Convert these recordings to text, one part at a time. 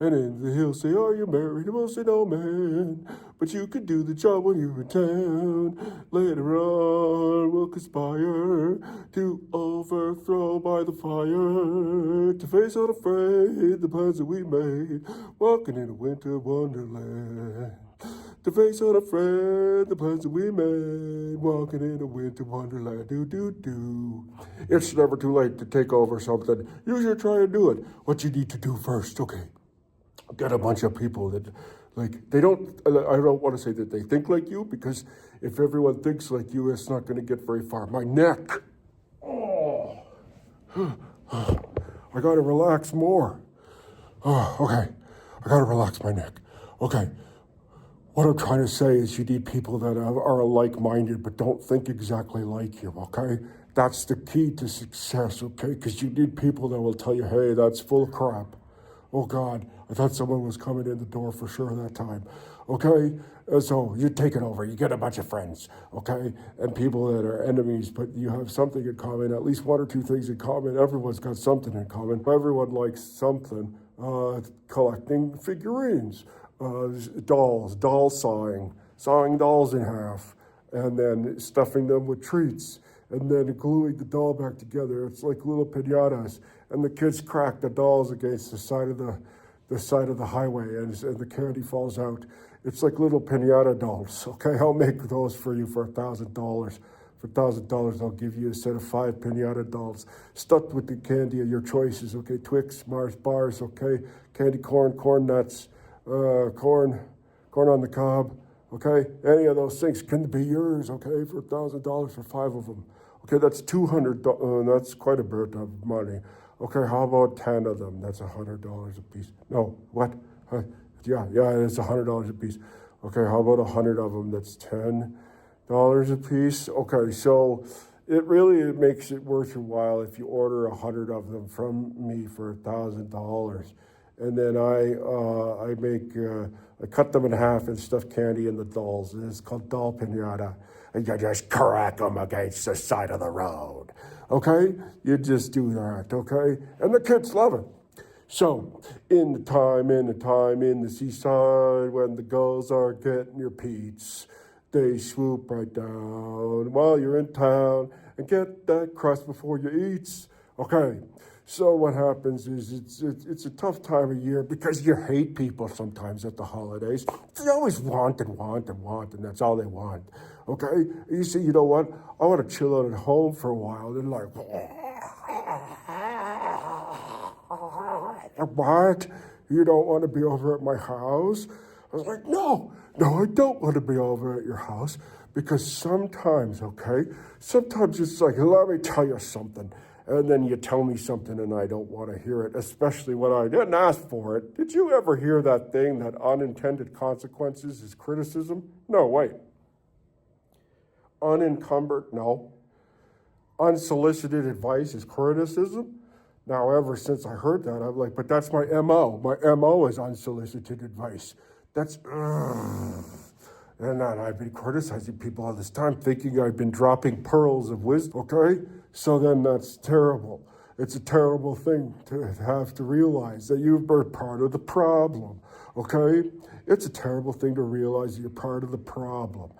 And then he'll say, are you married? He will say, no, man. But you can do the job when you're in town. Later on, we'll conspire to overthrow by the fire. To face unafraid the plans that we made. Walking in a winter wonderland. To face unafraid the plans that we made. Walking in a winter wonderland. Do, do, do. It's never too late to take over something. You should try and do it. What you need to do first, okay? Get a bunch of people that, like, I don't want to say that they think like you, because if everyone thinks like you, it's not going to get very far. My neck. Oh. I got to relax more. Oh, okay. I got to relax my neck. Okay. What I'm trying to say is you need people that are like-minded but don't think exactly like you, okay? That's the key to success, okay? Because you need people that will tell you, hey, that's full of crap. Oh, God, I thought someone was coming in the door for sure that time, okay? So you take it over. You get a bunch of friends, okay? And people that are enemies, but you have something in common, at least one or two things in common. Everyone's got something in common. Everyone likes something. Collecting figurines, doll sawing dolls in half, and then stuffing them with treats, and then gluing the doll back together. It's like little piñatas, and the kids crack the dolls against the side of the highway, and the candy falls out. It's like little piñata dolls. Okay, I'll make those for you for $1,000. For $1,000, I'll give you a set of 5 piñata dolls stuffed with the candy of your choices. Okay, Twix, Mars bars. Okay, candy corn, corn nuts, corn on the cob. Okay, any of those things can be yours. Okay, for $1,000 for 5 of them. Okay, that's $200. That's quite a bit of money. Okay, how about 10 of them? That's $100 a piece. No, what? Yeah, it's $100 a piece. Okay, how about 100 of them? That's $10 a piece. Okay, so it really makes it worth your while if you order 100 of them from me for $1,000, and then I cut them in half and stuff candy in the dolls. And it's called doll piñata. And you just crack them against the side of the road. Okay, you just do that. Okay, and the kids love it. So, in the seaside, when the gulls are getting your peats, they swoop right down while you're in town and get that crust before you eat. Okay, so what happens is it's a tough time of year because you hate people sometimes at the holidays. They always want, and that's all they want. Okay, you see, you know what? I want to chill out at home for a while. They're like, what? You don't want to be over at my house? I was like, no, I don't want to be over at your house, because sometimes it's like, let me tell you something. And then you tell me something and I don't want to hear it, especially when I didn't ask for it. Did you ever hear that thing that unintended consequences is criticism? No, wait. Unencumbered? No. Unsolicited advice is criticism? Now, ever since I heard that, I'm like, but that's my MO. My MO is unsolicited advice. That's, and I've been criticizing people all this time, thinking I've been dropping pearls of wisdom, okay? So then that's terrible. It's a terrible thing to have to realize that you've been part of the problem, okay? It's a terrible thing to realize you're part of the problem.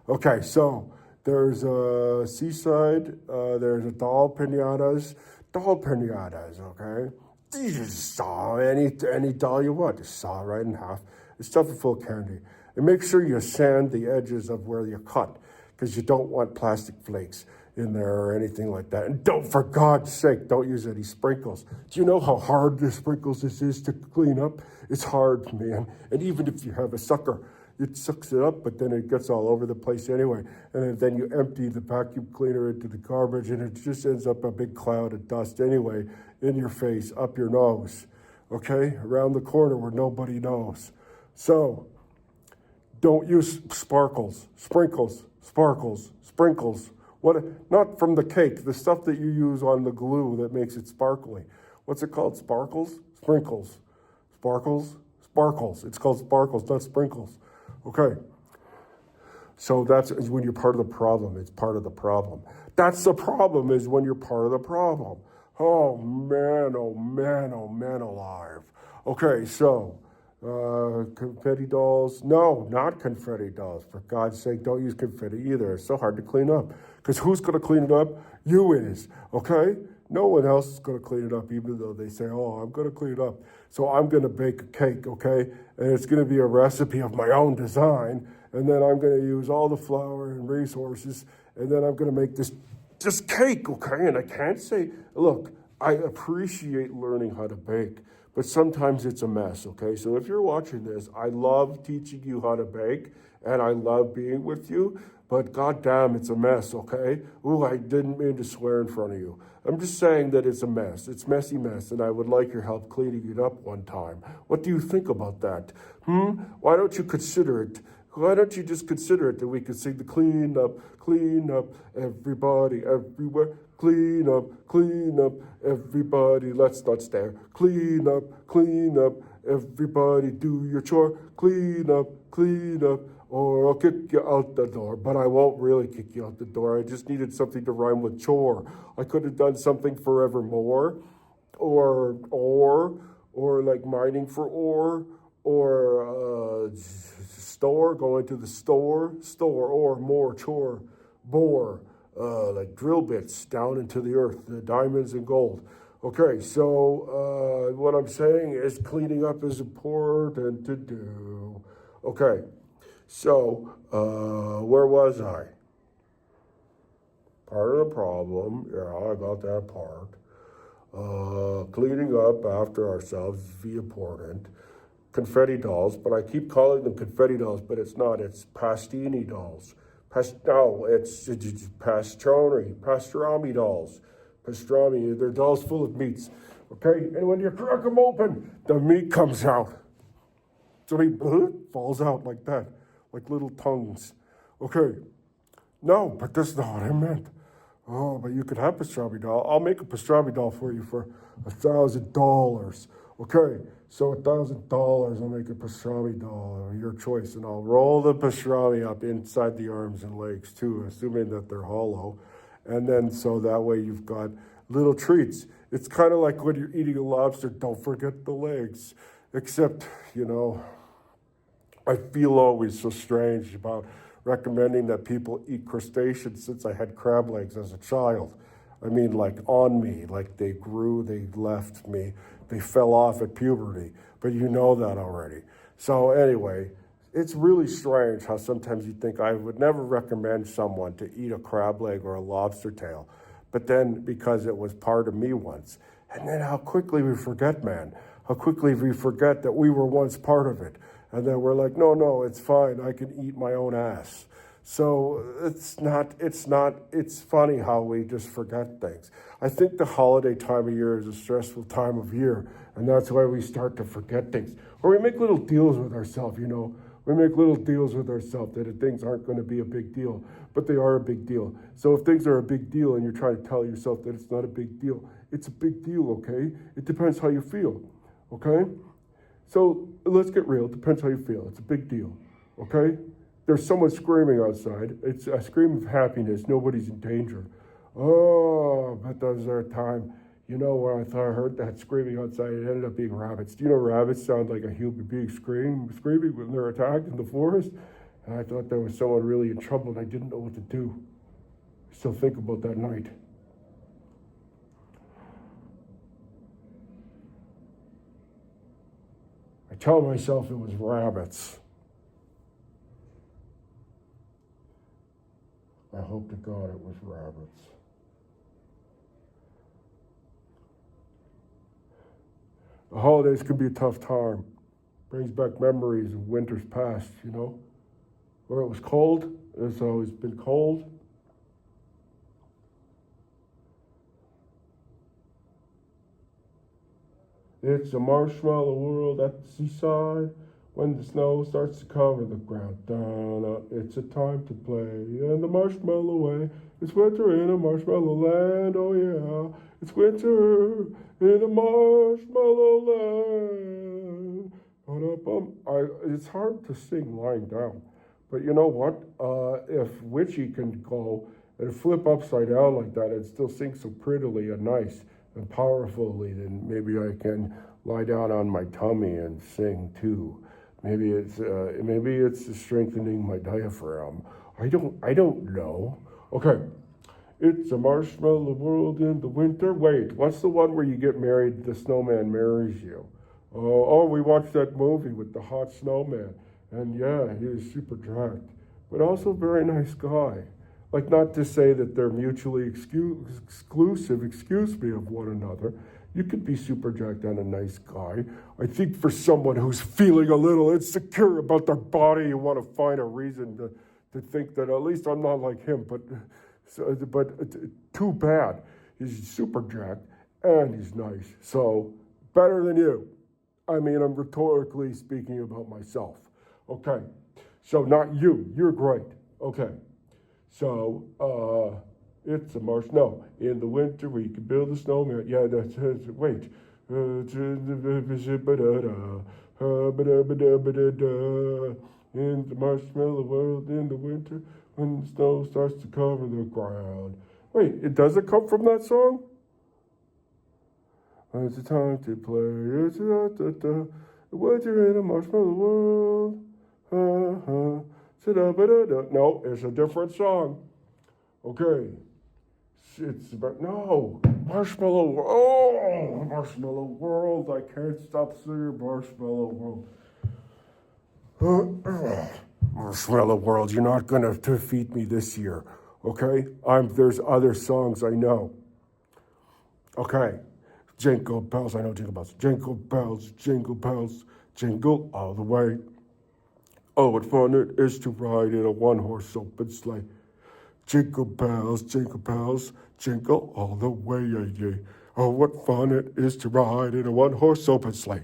Okay, so there's a seaside, there's a doll piñatas, okay? You just saw any doll you want. Just saw it right in half. It's stuffed with full candy. And make sure you sand the edges of where you cut, because you don't want plastic flakes in there or anything like that. And don't, for God's sake, don't use any sprinkles. Do you know how hard the sprinkles this is to clean up? It's hard, man. And even if you have a sucker, it sucks it up, but then it gets all over the place anyway. And then you empty the vacuum cleaner into the garbage, and it just ends up a big cloud of dust anyway, in your face, up your nose, okay? Around the corner where nobody knows. So, don't use sprinkles. What? Not from the cake, the stuff that you use on the glue that makes it sparkly. What's it called? Sparkles? Sprinkles. Sparkles. It's called sparkles, not sprinkles. Okay. So that's when you're part of the problem. It's part of the problem. That's the problem, is when you're part of the problem. Oh man alive. Okay, so confetti dolls. No, not confetti dolls. For God's sake, don't use confetti either. It's so hard to clean up. Because who's going to clean it up? You is. Okay? No one else is going to clean it up, even though they say, oh, I'm going to clean it up. So I'm going to bake a cake, okay? And it's going to be a recipe of my own design. And then I'm going to use all the flour and resources. And then I'm going to make this cake, okay? And I can't say, look, I appreciate learning how to bake, but sometimes it's a mess, okay? So if you're watching this, I love teaching you how to bake, and I love being with you, but goddamn, it's a mess, okay? Ooh, I didn't mean to swear in front of you. I'm just saying that it's a mess. It's a messy mess, and I would like your help cleaning it up one time. What do you think about that? Why don't you consider it? Why don't you just consider it that we could sing the clean up, everybody, everywhere. Clean up, everybody, let's not stare. Clean up, everybody, do your chore. Clean up, or I'll kick you out the door. But I won't really kick you out the door. I just needed something to rhyme with chore. I could have done something forevermore, or like mining for ore, or store, going to the store, or more, chore, bore. Like drill bits down into the earth, the diamonds and gold. Okay, so what I'm saying is cleaning up is important to do. Okay, so where was I? Part of the problem, yeah, I got that part. Cleaning up after ourselves is important. Confetti dolls, but I keep calling them confetti dolls, but it's not. It's pastini dolls. No, it's pastrami dolls. Pastrami, they're dolls full of meats. Okay, and when you crack them open, the meat comes out. So he falls out like that, like little tongues. Okay, no, but that's not what I meant. Oh, but you could have pastrami doll. I'll make a pastrami doll for you for $1,000. Okay, so $1,000, I'll make a pastrami doll, your choice, and I'll roll the pastrami up inside the arms and legs too, assuming that they're hollow. And then so that way you've got little treats. It's kind of like when you're eating a lobster, don't forget the legs. Except, I feel always so strange about recommending that people eat crustaceans since I had crab legs as a child. I mean, like on me, like they grew, they left me, they fell off at puberty, but you know that already. So anyway, it's really strange how sometimes you think I would never recommend someone to eat a crab leg or a lobster tail, but then because it was part of me once. And then how quickly we forget, man, how quickly we forget that we were once part of it. And then we're like, no, it's fine, I can eat my own ass. So it's funny how we just forget things. I think the holiday time of year is a stressful time of year, and that's why we start to forget things. Or we make little deals with ourselves, We make little deals with ourselves that things aren't going to be a big deal, but they are a big deal. So if things are a big deal and you're trying to tell yourself that it's not a big deal, it's a big deal, okay? It depends how you feel, okay? So let's get real. It depends how you feel. It's a big deal, okay? There's someone screaming outside. It's a scream of happiness. Nobody's in danger. Oh, but there's a time, when I thought I heard that screaming outside, it ended up being rabbits. Do you know rabbits sound like a human being screaming when they're attacked in the forest? And I thought there was someone really in trouble and I didn't know what to do. I still think about that night. I tell myself it was rabbits. I hope to God it was rabbits. The holidays can be a tough time. Brings back memories of winters past, where it was cold. It's always been cold. It's a marshmallow world at the seaside. When the snow starts to cover the ground, down, it's a time to play in the marshmallow way. It's winter in a marshmallow land, oh yeah. It's winter in a marshmallow land. It's hard to sing lying down, but you know what? If Witchy can go and flip upside down like that and still sing so prettily and nice and powerfully, then maybe I can lie down on my tummy and sing too. Maybe it's strengthening my diaphragm. I don't know. Okay. It's a marshmallow world in the winter. Wait, what's the one where you get married, the snowman marries you? Oh, we watched that movie with the hot snowman. And yeah, he was super dragged, but also a very nice guy. Like, not to say that they're mutually exclusive, excuse me, of one another. You could be super dragged and a nice guy. I think for someone who's feeling a little insecure about their body, you want to find a reason to think that at least I'm not like him, but too bad. He's super jacked and he's nice. So, better than you. I mean, I'm rhetorically speaking about myself. Okay. So, not you. You're great. Okay. So, it's a no. In the winter, we can build a snowman. Yeah, wait. In the marshmallow world in the winter, when the snow starts to cover the ground. Wait, does it come from that song? It's the time to play. It's the winter in a marshmallow world. No, it's a different song. Okay. It's about, no, Marshmallow. Oh, Marshmallow World. I can't stop singing Marshmallow World. Marshmallow World, you're not going to defeat me this year, okay? There's other songs I know. Okay. Jingle bells, I know jingle bells. Jingle bells, jingle all the way. Oh, what fun it is to ride in a one-horse open sleigh. Jingle bells, jingle all the way, yeah, yeah. Oh, what fun it is to ride in a one-horse open sleigh.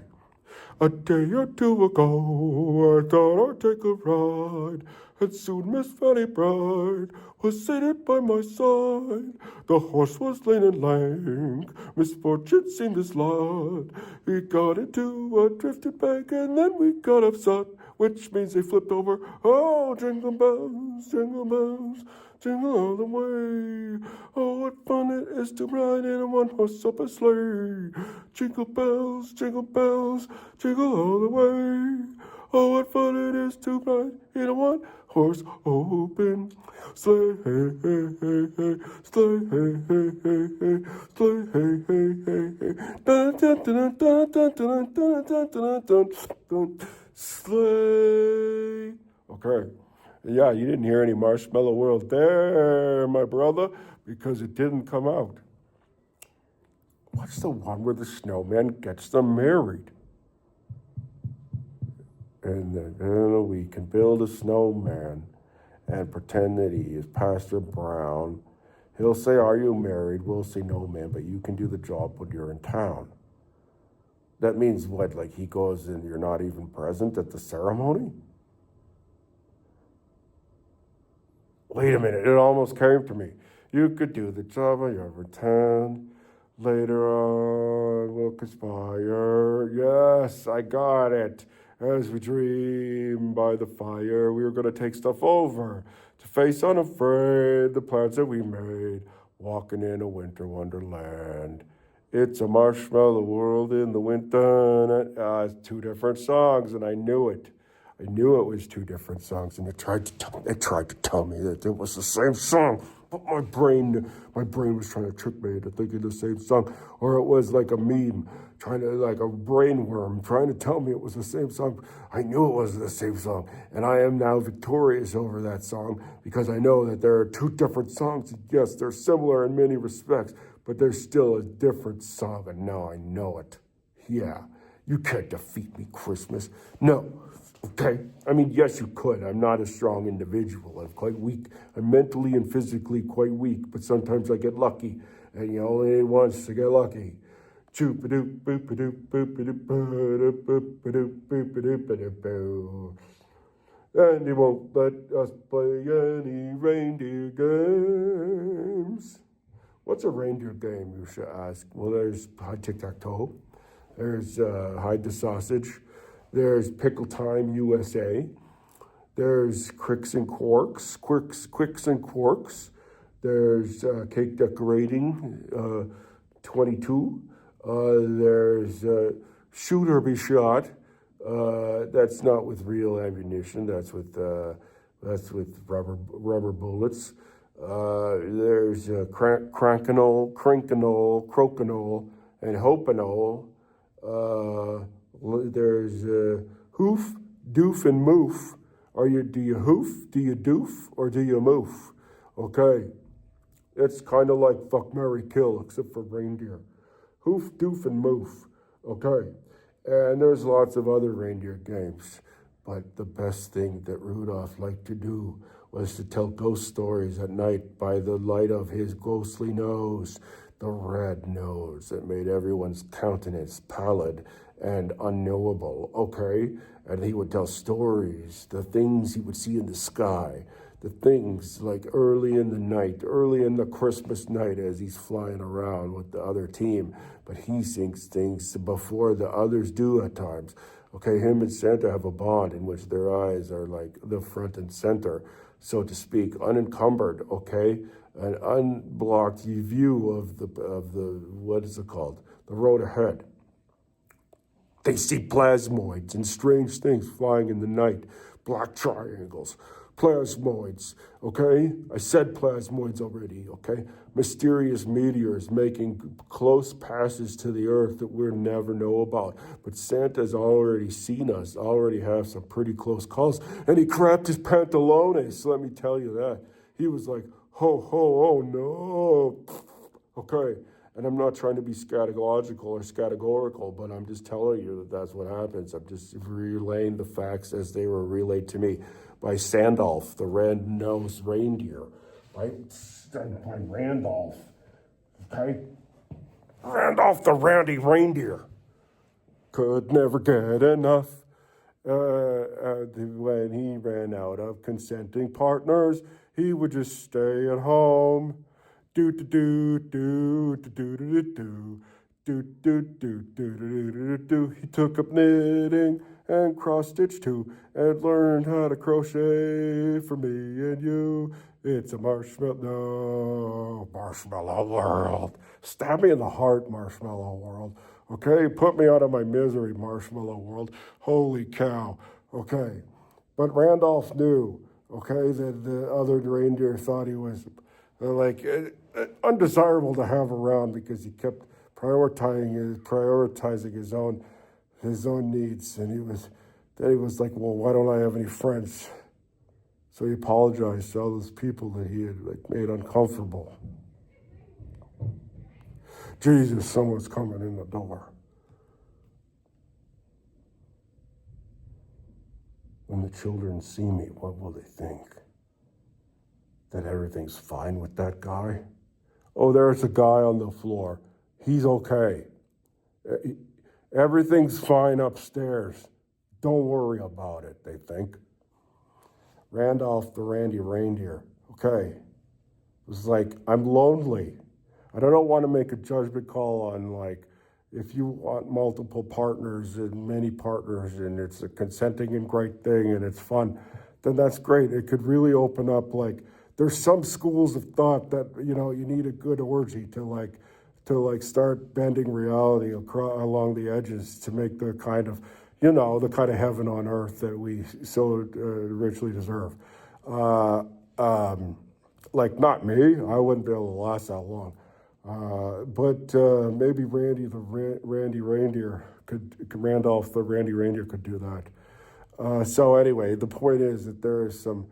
A day or two ago, I thought I'd take a ride, and soon Miss Fanny Bride was seated by my side. The horse was lean and lank, misfortune seemed his lot. We got into a drifted bank, and then we got upset, which means they flipped over. Oh, jingle bells, jingle all the way. Oh, what fun it is to ride in a one-horse open sleigh. Jingle bells, jingle all the way. Oh, what fun it is to ride in a one-horse open sleigh. Dun, dun, dun, dun, dun, dun, dun, dun, dun, dun, dun. Sleigh. Okay. Yeah, you didn't hear any Marshmallow World there, my brother, because it didn't come out. What's the one where the snowman gets them married? And then we can build a snowman and pretend that he is Pastor Brown. He'll say, "Are you married?" We'll say, "No, man, but you can do the job when you're in town." That means what? Like he goes and you're not even present at the ceremony? Wait a minute, it almost came to me. You could do the job when you're in town. Later on, we'll conspire. Yes, I got it. As we dream by the fire, we were going to take stuff over to face unafraid the plans that we made, walking in a winter wonderland. It's a marshmallow world in the winter. It's two different songs, and I knew it. I knew it was two different songs, and it tried to tell me that it was the same song. But my brain was trying to trick me into thinking the same song, or it was like a meme, like a brainworm, trying to tell me it was the same song. I knew it was the same song, and I am now victorious over that song because I know that there are two different songs. Yes, they're similar in many respects, but they're still a different song, and now I know it. Yeah, you can't defeat me, Christmas. No. Okay, I mean, yes, you could. I'm not a strong individual. I'm quite weak. I'm mentally and physically quite weak, but sometimes I get lucky, and you only need once to get lucky. Choop-a-doop, boop-a-doop, boop-a-doop, boop-a-doop, boop-a-doop, boop-a-doop. And he won't let us play any reindeer games. What's a reindeer game, you should ask? Well, there's tic-tac-toe. There's hide the sausage. There's Pickle Time USA. There's Quicks and Quarks. There's Cake Decorating 22. There's shoot or be shot. That's not with real ammunition. That's with rubber bullets. There's crankinol, crokinol, and hopanol. There's hoof, doof, and moof. Do you hoof, do you doof, or do you moof? Okay, it's kind of like fuck, marry, kill, except for reindeer. Hoof, doof, and moof. Okay, and there's lots of other reindeer games. But the best thing that Rudolph liked to do was to tell ghost stories at night by the light of his ghostly nose, the red nose that made everyone's countenance pallid and unknowable, okay? And he would tell stories, the things he would see in the sky, the things like early in the night, early in the Christmas night as he's flying around with the other team. But he sees things before the others do at times. Okay, him and Santa have a bond in which their eyes are like the front and center, so to speak, unencumbered, okay? An unblocked view of the what is it called? The road ahead. They see plasmoids and strange things flying in the night, black triangles, plasmoids, okay? I said plasmoids already, okay? Mysterious meteors making close passes to the earth that we'll never know about. But Santa's already seen us, already have some pretty close calls, and he crapped his pantalones, let me tell you that. He was like, ho, ho, oh no. Okay, and I'm not trying to be scatological or categorical, but I'm just telling you that that's what happens. I'm just relaying the facts as they were relayed to me by Sandolph, the red-nosed reindeer, by Randolph, okay? Randolph, the randy reindeer, could never get enough. When he ran out of consenting partners, he would just stay at home. Do do do do do do do do do do do do do do. He took up knitting and cross stitch too, and learned how to crochet for me and you. It's a marshmallow world. Stab me in the heart, marshmallow world. Okay, put me out of my misery, marshmallow world. Holy cow. Okay, but Randolph knew. Okay, that the other reindeer thought he was undesirable to have around because he kept prioritizing his own needs, and he was like, well, why don't I have any friends? So he apologized to all those people that he had made uncomfortable. Jesus, someone's coming in the door. When the children see me, what will they think? That everything's fine with that guy? Oh, there's a guy on the floor. He's okay. Everything's fine upstairs. Don't worry about it, they think. Randolph the Randy Reindeer. Okay. It was like, I'm lonely. I don't want to make a judgment call on if you want multiple partners and many partners and it's a consenting and great thing and it's fun, then that's great. It could really open up there's some schools of thought that, you need a good orgy to start bending reality along the edges to make the kind of, the kind of heaven on earth that we so richly deserve. Not me, I wouldn't be able to last that long. But maybe Randolph the Randy Reindeer could do that. So anyway, the point is that there is some,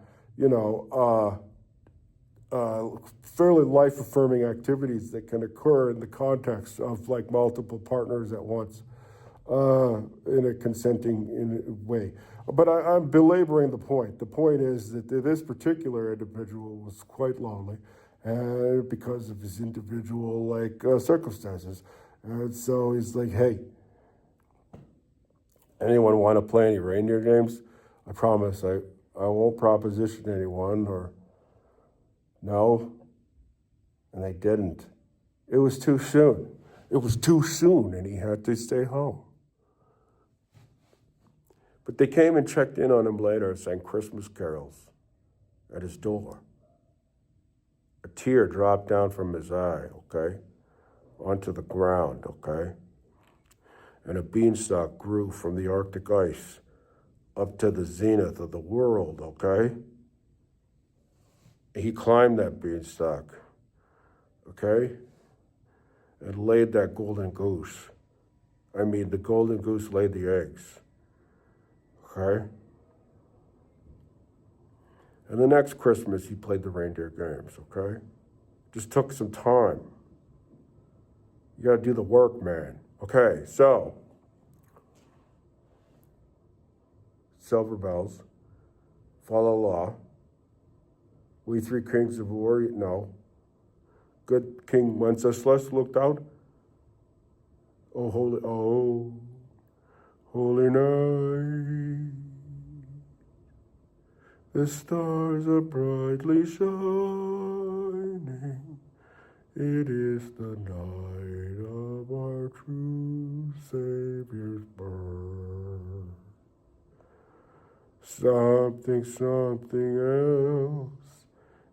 fairly life-affirming activities that can occur in the context of multiple partners at once in a consenting way. But I'm belaboring the point. The point is that this particular individual was quite lonely because of his individual circumstances. And so he's like, hey, anyone want to play any reindeer games? I promise I won't proposition anyone or no. And they didn't. It was too soon. It was too soon, and he had to stay home. But they came and checked in on him later and sang Christmas carols at his door. A tear dropped down from his eye, okay, onto the ground, okay? and a beanstalk grew from the Arctic ice up to the zenith of the world, okay? He climbed that beanstalk, okay? And laid that golden goose. I mean, the golden goose laid the eggs, okay? And the next Christmas, he played the reindeer games, okay? Just took some time. You gotta do the work, man. Okay, so, silver bells, follow law. We three kings of war, no. Good King Wenceslas looked out. Oh, holy night. The stars are brightly shining. It is the night of our true Savior's birth. Something else,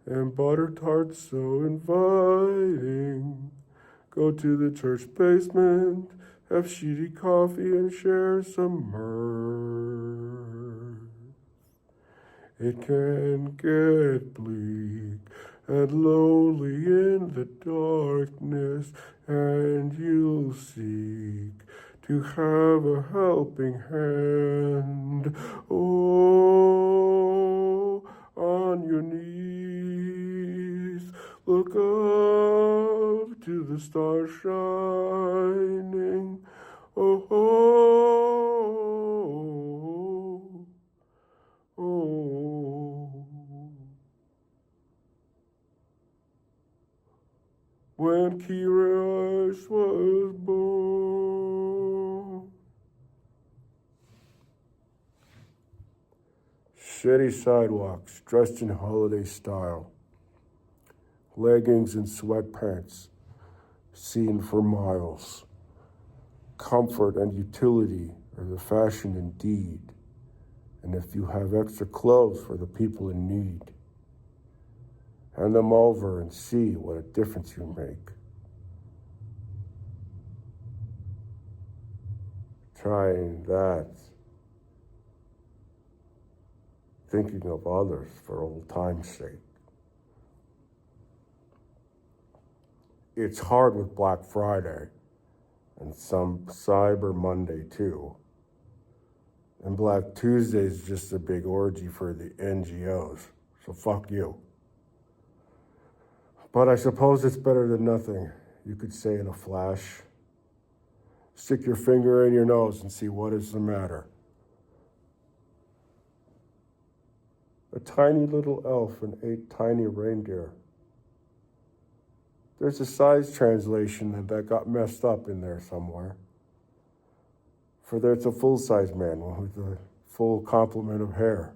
and butter tarts so inviting. Go to the church basement, have sheety coffee, and share some mirth. It can get bleak and lonely in the darkness, and you'll seek to have a helping hand. Oh, on your knees, look up to the stars shining. Oh, oh, oh, oh. When Kiros was born. City sidewalks, dressed in holiday style. Leggings and sweatpants, seen for miles. Comfort and utility are the fashion indeed. And if you have extra clothes for the people in need, hand them over and see what a difference you make. Trying that. Thinking of others for old time's sake. It's hard with Black Friday and some Cyber Monday too. And Black Tuesday is just a big orgy for the NGOs, so fuck you. But I suppose it's better than nothing, you could say in a flash. Stick your finger in your nose and see what is the matter. A tiny little elf and 8 tiny reindeer. There's a size translation that got messed up in there somewhere. For there's a full-size man with a full complement of hair.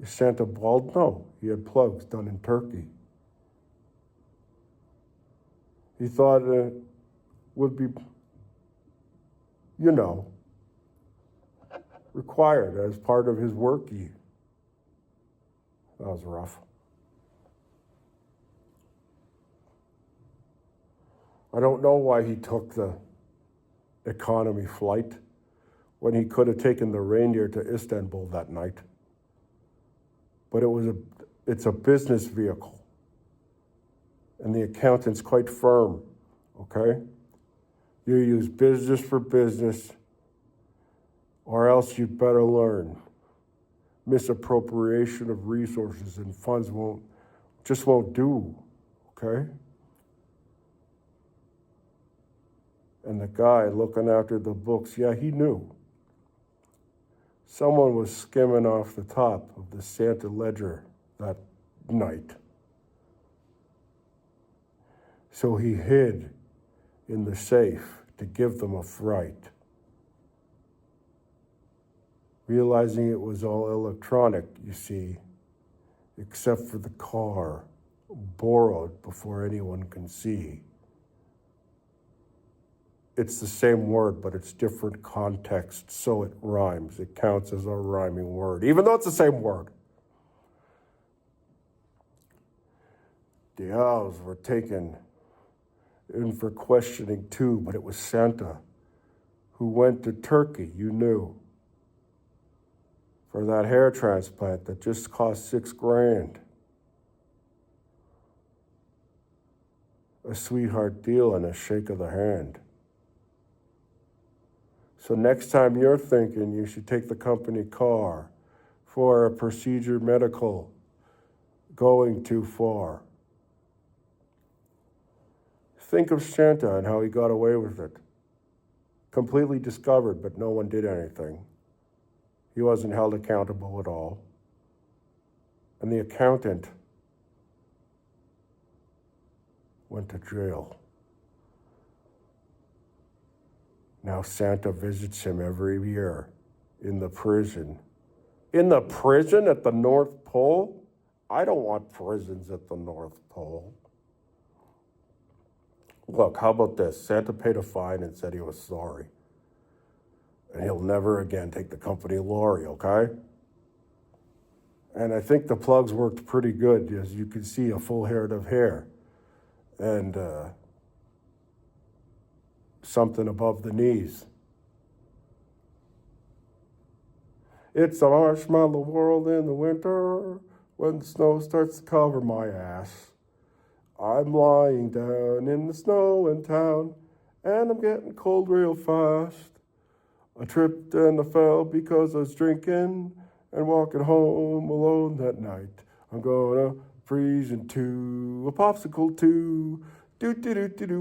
Is Santa bald? No, he had plugs done in Turkey. He thought it would be, required as part of his workie. That was rough. I don't know why he took the economy flight when he could have taken the reindeer to Istanbul that night. But it's a business vehicle. And the accountant's quite firm, okay? You use business for business, or else you'd better learn. Misappropriation of resources and funds won't do, okay? And the guy looking after the books, yeah, he knew. Someone was skimming off the top of the Santa ledger that night. So he hid in the safe to give them a fright. Realizing it was all electronic, you see, except for the car, borrowed before anyone can see. It's the same word, but it's different context, so it rhymes. It counts as a rhyming word, even though it's the same word. The elves were taken and for questioning too, but it was Santa who went to Turkey, you knew, for that hair transplant that just cost $6,000. A sweetheart deal and a shake of the hand. So next time you're thinking you should take the company car for a procedure medical going too far, think of Santa and how he got away with it. Completely discovered, but no one did anything. He wasn't held accountable at all. And the accountant went to jail. Now Santa visits him every year in the prison. In the prison at the North Pole? I don't want prisons at the North Pole. Look, how about this? Santa paid a fine and said he was sorry. And he'll never again take the company lorry, okay? And I think the plugs worked pretty good. As you can see, a full head of hair. And something above the knees. It's a marshmallow world in the winter when the snow starts to cover my ass. I'm lying down in the snow in town, and I'm getting cold real fast. I tripped and I fell because I was drinking and walking home alone that night. I'm gonna freeze into a popsicle too. Do,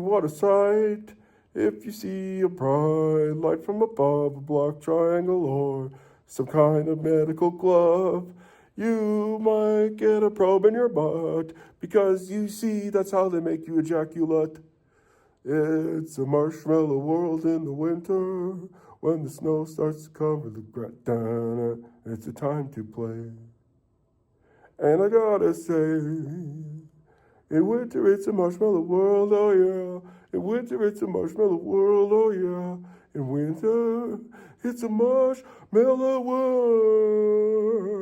what a sight. If you see a bright light from above, a black triangle or some kind of medical glove, you might get a probe in your butt, because you see that's how they make you ejaculate. It's a marshmallow world in the winter when the snow starts to cover the ground. It's a time to play. And I gotta say, in winter it's a marshmallow world, oh yeah. In winter it's a marshmallow world, oh yeah. In winter it's a marshmallow world.